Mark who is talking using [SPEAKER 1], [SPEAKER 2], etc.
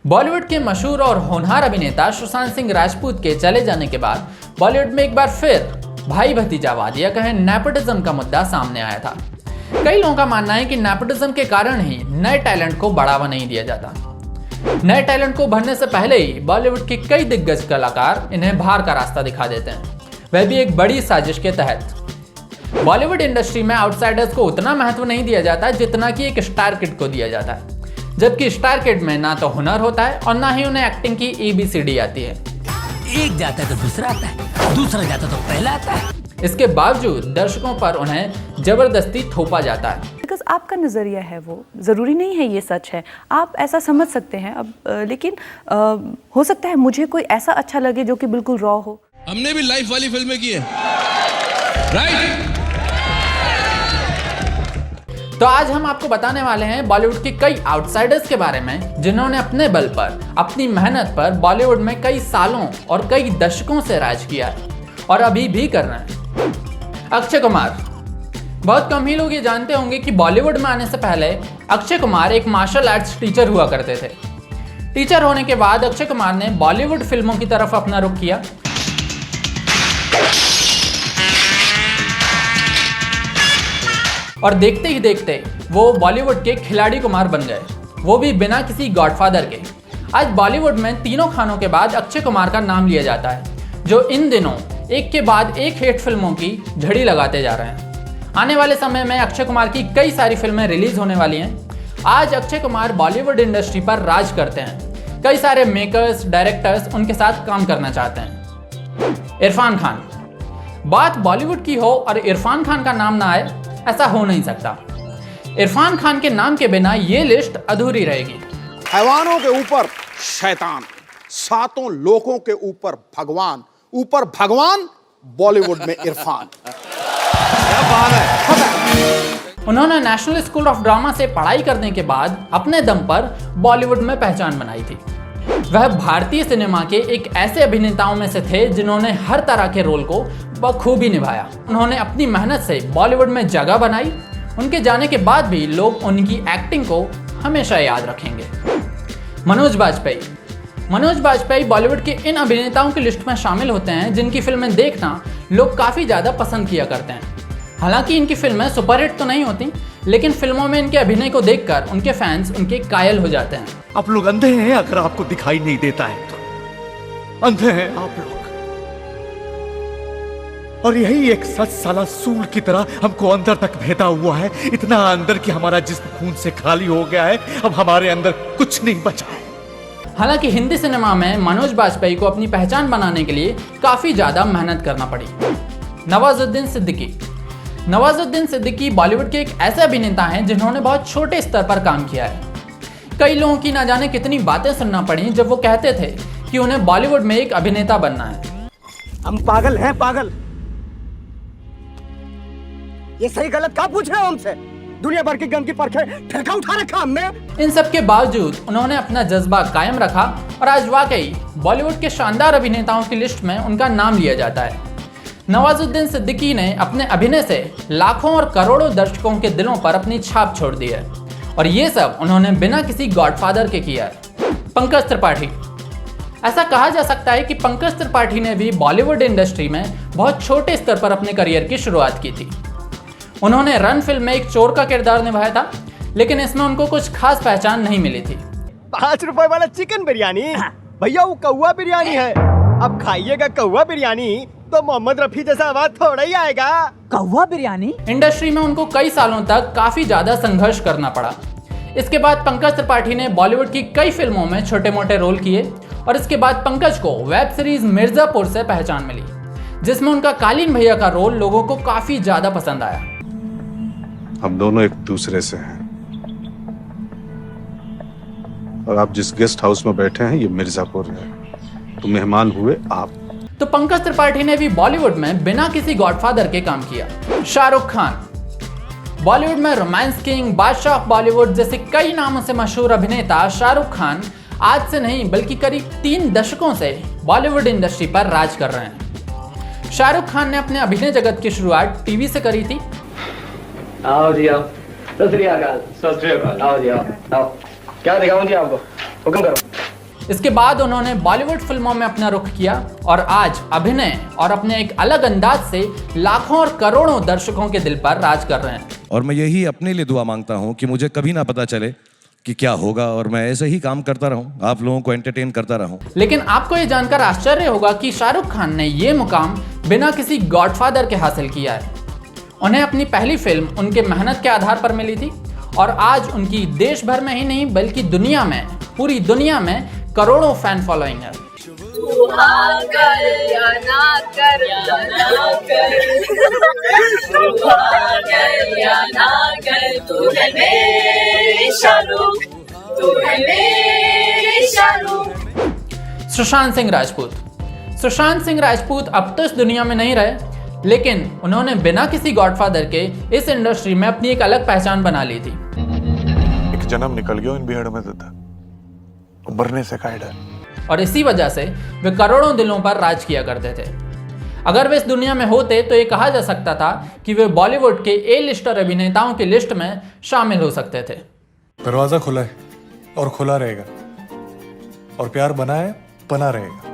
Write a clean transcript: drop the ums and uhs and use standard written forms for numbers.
[SPEAKER 1] बॉलीवुड के मशहूर और होनहार अभिनेता सुशांत सिंह राजपूत के चले जाने के बाद बॉलीवुड में एक बार फिर भाई भतीजावाद या कहें नेपोटिज्म का मुद्दा सामने आया था। कई लोगों का मानना है कि नेपोटिज्म के कारण ही नए टैलेंट को बढ़ावा नहीं दिया जाता। नए टैलेंट को भरने से पहले ही बॉलीवुड के कई दिग्गज कलाकार इन्हें बाहर का रास्ता दिखा देते हैं, वह भी एक बड़ी साजिश के तहत। बॉलीवुड इंडस्ट्री में आउटसाइडर्स को उतना महत्व नहीं दिया जाता जितना कि एक स्टार किड को दिया जाता है, जबकि स्टार किड में ना तो हुनर होता है और ना ही उन्हें एक्टिंग की ABCD आती है।
[SPEAKER 2] एक जाता है तो दूसरा आता है, दूसरा जाता तो पहला आता है। इसके
[SPEAKER 1] बावजूद दर्शकों पर उन्हें जबरदस्ती थोपा जाता है।
[SPEAKER 3] बिकॉज आपका नज़रिया है, वो ज़रूरी नहीं है ये सच है, आप ऐसा समझ सकते हैं। अब लेकिन हो सकता है मुझे कोई ऐसा अच्छा लगे जो कि बिल्कुल रॉ हो।
[SPEAKER 4] हमने भी लाइफ वाली फिल्में की है, राइट?
[SPEAKER 1] तो आज हम आपको बताने वाले हैं बॉलीवुड के कई आउटसाइडर्स के बारे में जिन्होंने अपने बल पर, अपनी मेहनत पर बॉलीवुड में कई सालों और कई दशकों से राज किया है और अभी भी कर रहे हैं। अक्षय कुमार। बहुत कम ही लोग ये जानते होंगे कि बॉलीवुड में आने से पहले अक्षय कुमार एक मार्शल आर्ट्स टीचर हुआ करते थे। टीचर होने के बाद अक्षय कुमार ने बॉलीवुड फिल्मों की तरफ अपना रुख किया और देखते ही देखते वो बॉलीवुड के खिलाड़ी कुमार बन गए, वो भी बिना किसी गॉडफादर के। आज बॉलीवुड में तीनों खानों के बाद अक्षय कुमार का नाम लिया जाता है, जो इन दिनों एक के बाद एक हिट फिल्मों की झड़ी लगाते जा रहे हैं। आने वाले समय में अक्षय कुमार की कई सारी फिल्में रिलीज होने वाली हैं। आज अक्षय कुमार बॉलीवुड इंडस्ट्री पर राज करते हैं। कई सारे मेकर्स, डायरेक्टर्स उनके साथ काम करना चाहते हैं। इरफान खान। बात बॉलीवुड की हो और इरफान खान का नाम ना आए, ऐसा हो नहीं सकता। इरफान खान के नाम के बिना ये लिस्ट अधूरी रहेगी।
[SPEAKER 5] हैवानों के ऊपर शैतान, सातों लोगों के ऊपर भगवान, बॉलीवुड में इरफान। क्या बात है।
[SPEAKER 1] उन्होंने नेशनल स्कूल ऑफ ड्रामा से पढ़ाई करने के बाद अपने दम पर बॉलीवुड में पहचान बनाई थी। वह भारतीय सिनेमा के एक ऐसे अभिनेताओं में से थे जिन्होंने हर तरह के रोल को बखूबी निभाया। उन्होंने अपनी मेहनत से बॉलीवुड में जगह बनाई। उनके जाने के बाद भी लोग उनकी एक्टिंग को हमेशा याद रखेंगे। मनोज बाजपेयी बॉलीवुड के इन अभिनेताओं की लिस्ट में शामिल होते हैं जिनकी फिल्में देखना लोग काफ़ी ज़्यादा पसंद किया करते हैं। हालांकि इनकी फिल्में सुपरहिट तो नहीं होती, लेकिन फिल्मों में इनके अभिनय को देखकर उनके फैंस उनके कायल हो जाते हैं।
[SPEAKER 6] आप लोग अंधे हैं, अगर आपको दिखाई नहीं देता है तो अंधे हैं आप लोग। और यही एक 7 साला सूल की तरह हमको अंदर तक भेदा हुआ है, इतना अंदर कि हमारा जिस्म खून से खाली हो गया है। अब हमारे अंदर कुछ नहीं बचा है।
[SPEAKER 1] हालांकि हिंदी सिनेमा में मनोज बाजपेयी को अपनी पहचान बनाने के लिए काफी ज्यादा मेहनत करना पड़ी। नवाजुद्दीन सिद्दीकी बॉलीवुड के एक ऐसे अभिनेता हैं जिन्होंने बहुत छोटे स्तर पर काम किया है। कई लोगों की ना जाने कितनी बातें सुनना पड़ी जब वो कहते थे कि उन्हें बॉलीवुड में एक अभिनेता बनना है।
[SPEAKER 7] हम पागल हैं, पागल। ये सही गलत क्या पूछ रहे हो हमसे? दुनिया भर की गंदगी परखे ठेका उठा रखा हमने।
[SPEAKER 1] इन सब के बावजूद उन्होंने अपना जज्बा कायम रखा और आज वाकई बॉलीवुड के शानदार अभिनेताओं की लिस्ट में उनका नाम लिया जाता है। नवाजुद्दीन सिद्दीकी ने अपने अभिनय से लाखों और करोड़ों दर्शकों के दिलों पर अपनी छाप छोड़ दी है और ये सब उन्होंने बिना किसी गॉडफादर के किया है। पंकज त्रिपाठी। ऐसा कहा जा सकता है कि पंकज त्रिपाठी ने भी बॉलीवुड इंडस्ट्री में बहुत छोटे स्तर पर अपने करियर की शुरुआत की थी। उन्होंने रन फिल्म में एक चोर का किरदार निभाया था, लेकिन इसमें उनको कुछ खास पहचान नहीं मिली थी।
[SPEAKER 7] 5 रुपए वाला चिकन बिरयानी भैया, वो कौवा बिरयानी है। अब खाइएगा कौवा बिरयानी तो मोहम्मद रफी जैसा आवाज थोड़ा ही आएगा।
[SPEAKER 2] कौवा बिरयानी।
[SPEAKER 1] इंडस्ट्री में उनको कई सालों तक काफी ज्यादा संघर्ष करना पड़ा। इसके बाद पंकज त्रिपाठी ने बॉलीवुड की कई फिल्मों में छोटे मोटे रोल किए और इसके बाद पंकज को वेब सीरीज मिर्जापुर से पहचान मिली, जिसमें उनका कालीन भैया का रोल लोगों को काफी ज्यादा पसंद आया।
[SPEAKER 8] हम दोनों एक दूसरे से हैं और आप जिस गेस्ट हाउस में बैठे हैं ये मिर्जापुर है, तो मेहमान हुए आप।
[SPEAKER 1] तो पंकज त्रिपाठी ने भी बॉलीवुड में बिना किसी गॉडफादर के काम किया। शाहरुख खान। बॉलीवुड में रोमांस किंग, बादशाह ऑफ बॉलीवुड जैसे कई नामों से मशहूर अभिनेता शाहरुख खान आज से नहीं बल्कि करीब 3 दशकों से बॉलीवुड इंडस्ट्री पर राज कर रहे हैं। शाहरुख खान ने अपने अभिनय जगत की शुरुआत टीवी से करी थी।
[SPEAKER 9] आओ जी आओ। सत श्री अकाल। आओ जी आओ। क्या दिखाऊं जी आपको, हुक्म करो।
[SPEAKER 1] इसके बाद उन्होंने बॉलीवुड फिल्मों में अपना रुख किया और आज अभिनय और अपने एक अलग अंदाज से लाखों और करोड़ों दर्शकों के दिल पर राज कर रहे हैं।
[SPEAKER 10] और मैं यही अपने लिए दुआ मांगता हूं कि मुझे कभी ना पता चले कि क्या होगा और मैं ऐसे ही काम करता रहूं, आप लोगों को एंटरटेन करता रहूं।
[SPEAKER 1] लेकिन आपको ये जानकर आश्चर्य होगा कि शाहरुख खान ने ये मुकाम बिना किसी गॉडफादर के हासिल किया है। उन्हें अपनी पहली फिल्म उनके मेहनत के आधार पर मिली थी और आज उनकी देश भर में ही नहीं बल्कि दुनिया में, पूरी दुनिया में करोड़ों फैन फॉलोइंग है। सुशांत सिंह राजपूत अब तो इस दुनिया में नहीं रहे, लेकिन उन्होंने बिना किसी गॉडफादर के इस इंडस्ट्री में अपनी एक अलग पहचान बना ली थी।
[SPEAKER 11] एक जन्म निकल गया इन बिहड़ में था, मरने से का डर।
[SPEAKER 1] और इसी वजह से वे करोड़ों दिलों पर राज किया करते थे। अगर वे इस दुनिया में होते तो ये कहा जा सकता था कि वे बॉलीवुड के ए लिस्टर अभिनेताओं की लिस्ट में शामिल हो सकते थे।
[SPEAKER 11] दरवाजा खुला है और खुला रहेगा, और प्यार बना है, बना रहेगा।